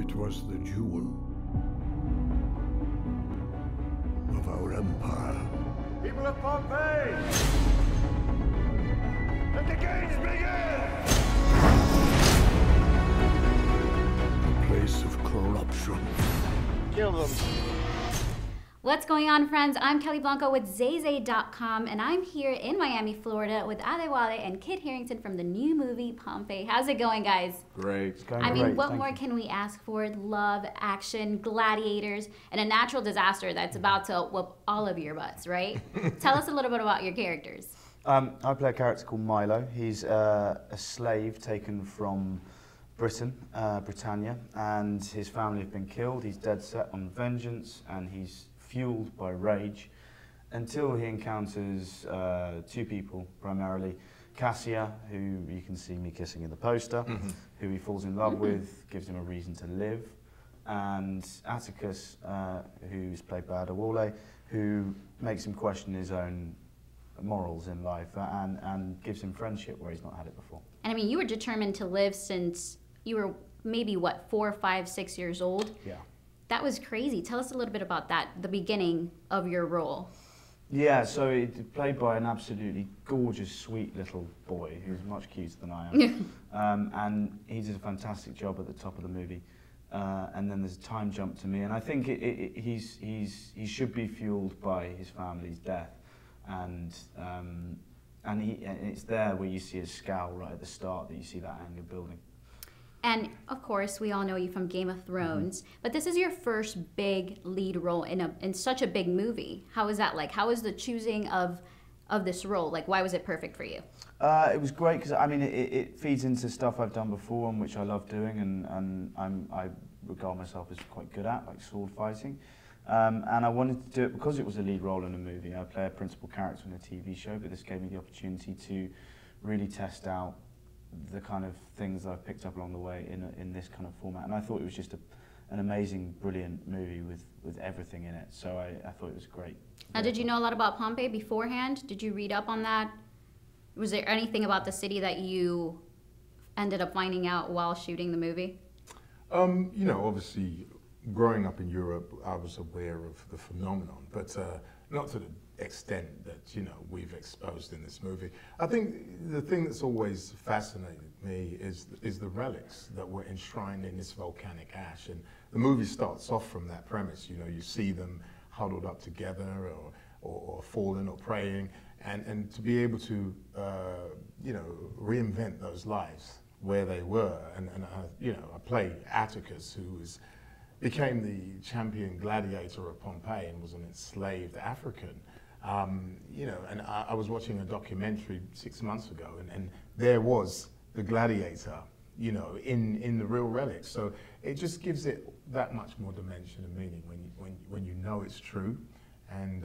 It was the jewel of our empire. People of Pompeii! Let the games begin! A place of corruption. Kill them. What's going on, friends? I'm Kelly Blanco with ZayZay.com, and I'm here in Miami, Florida with Adewale and Kit Harrington from the new movie Pompeii. How's it going, guys? Great. It's going I mean, great. what more can we ask for? Love, action, gladiators, and a natural disaster that's about to whoop all of your butts, right? Tell us a little bit about your characters. I play a character called Milo. He's a slave taken from Britain, Britannia, and his family have been killed. He's dead set on vengeance, and he's fueled by rage until he encounters two people, primarily Cassia, who you can see me kissing in the poster, who he falls in love with, gives him a reason to live, and Atticus, who's played by Adewale, who makes him question his own morals in life and gives him friendship where he's not had it before. And I mean, you were determined to live since you were maybe, what, 4, 5, 6 years old? Yeah. That was crazy. Tell us a little bit about that, the beginning of your role. Yeah, so it's played by an absolutely gorgeous, sweet little boy who's much cuter than I am. And he did a fantastic job at the top of the movie. And then there's a time jump to me, and I think he should be fueled by his family's death. And it's there where you see his scowl right at the start, that you see that anger building. And of course, we all know you from Game of Thrones, but this is your first big lead role in such a big movie. How was that like? How was the choosing of this role? Like, why was it perfect for you? It was great because I mean it feeds into stuff I've done before and which I love doing, and I regard myself as quite good at, like sword fighting. And I wanted to do it because it was a lead role in a movie. I play a principal character in a TV show, but this gave me the opportunity to really test out the kind of things that I've picked up along the way in this kind of format. And I thought it was just an amazing, brilliant movie with everything in it. So I thought it was great. Now, did you know a lot about Pompeii beforehand? Did you read up on that? Was there anything about the city that you ended up finding out while shooting the movie? You know, obviously, growing up in Europe, I was aware of the phenomenon, but not to the extent that, you know, we've exposed in this movie. I think the thing that's always fascinated me is the relics that were enshrined in this volcanic ash. And the movie starts off from that premise. You know, you see them huddled up together or falling or praying, and to be able to, you know, reinvent those lives where they were. And you know, I play Atticus, who became the champion gladiator of Pompeii and was an enslaved African. You know, and I was watching a documentary 6 months ago, and there was the gladiator, you know, in the real relics. So it just gives it that much more dimension and meaning when you know it's true, and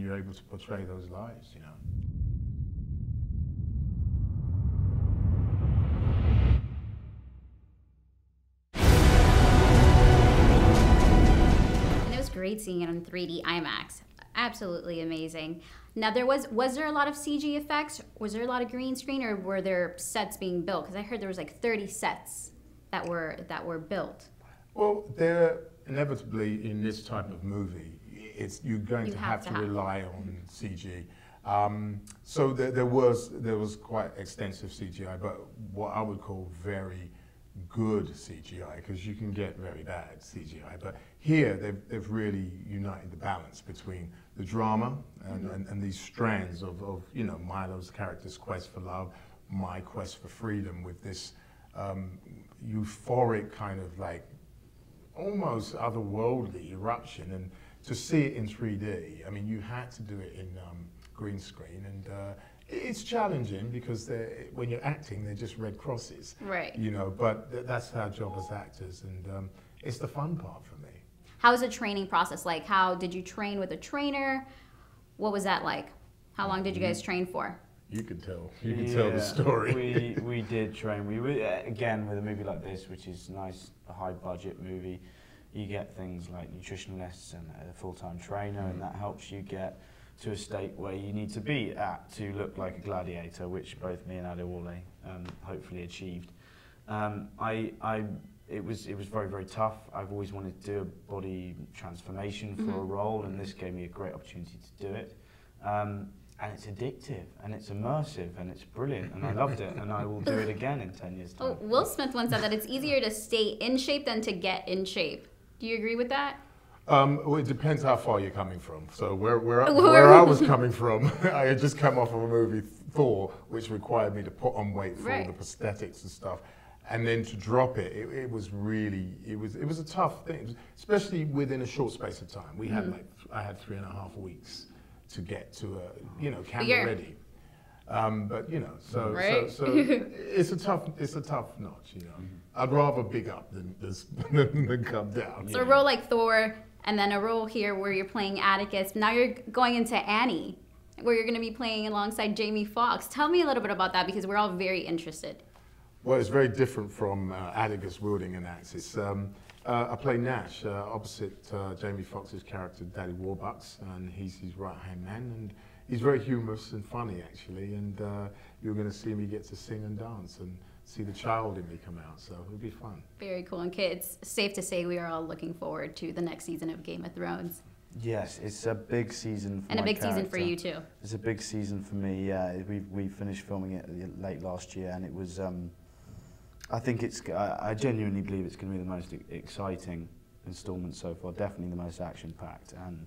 you're able to portray those lives, you know. Great seeing it on 3D IMAX. Absolutely amazing. Now, was there a lot of CG effects? Was there a lot of green screen, or were there sets being built? Because I heard there was like 30 sets that were built. Well, there inevitably in this type of movie, you're going to have to rely on CG. So there was quite extensive CGI, but what I would call very good CGI, because you can get very bad CGI. But here they've really united the balance between the drama and these strands of you know, Milo's character's quest for love, my quest for freedom, with this euphoric kind of like almost otherworldly eruption. And to see it in 3D, I mean, you had to do it in green screen, and it's challenging because when you're acting, they're just red crosses, right? You know, but that's our job as actors, and it's the fun part for me. How was the training process like? How did you train with a trainer? What was that like? How long did you guys train for? You can tell. You can tell the story. We did train. We were, again, with a movie like this, which is nice, a high budget movie, you get things like nutritionalists and a full-time trainer, and that helps you get to a state where you need to be at to look like a gladiator, which both me and Adewale hopefully achieved. I it was very, very tough. I've always wanted to do a body transformation for a role, and this gave me a great opportunity to do it. And it's addictive, and it's immersive, and it's brilliant, and I loved it, and I will do it again in 10 years' time. Oh, Will Smith once said that it's easier to stay in shape than to get in shape. Do you agree with that? Well, it depends how far you're coming from. So where I was coming from, I had just come off of a movie, Thor, which required me to put on weight for all the prosthetics and stuff. And then to drop it, it was really, it was a tough thing, especially within a short space of time. We had I had 3.5 weeks to get to a, camera ready. But so it's a tough notch. I'd rather big up than come down. So a role like Thor, and then a role here where you're playing Atticus. Now you're going into Annie, where you're going to be playing alongside Jamie Foxx. Tell me a little bit about that, because we're all very interested. Well, it's very different from Atticus wielding an axe. It's, I play Nash opposite Jamie Foxx's character, Daddy Warbucks, and he's his right-hand man, and he's very humorous and funny, actually, and you're going to see me get to sing and dance and see the child in me come out, so it'll be fun. Very cool, and it's safe to say we are all looking forward to the next season of Game of Thrones. Yes, it's a big season for And a big character. season for you, too. It's a big season for me, yeah. We finished filming it late last year, and it was... I think I genuinely believe it's going to be the most exciting installment so far. Definitely the most action-packed, and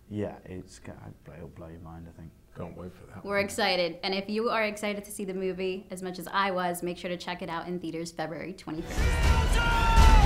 yeah, it'll blow your mind, I think. Can't wait for that. We're excited, and if you are excited to see the movie as much as I was, make sure to check it out in theaters February 23rd.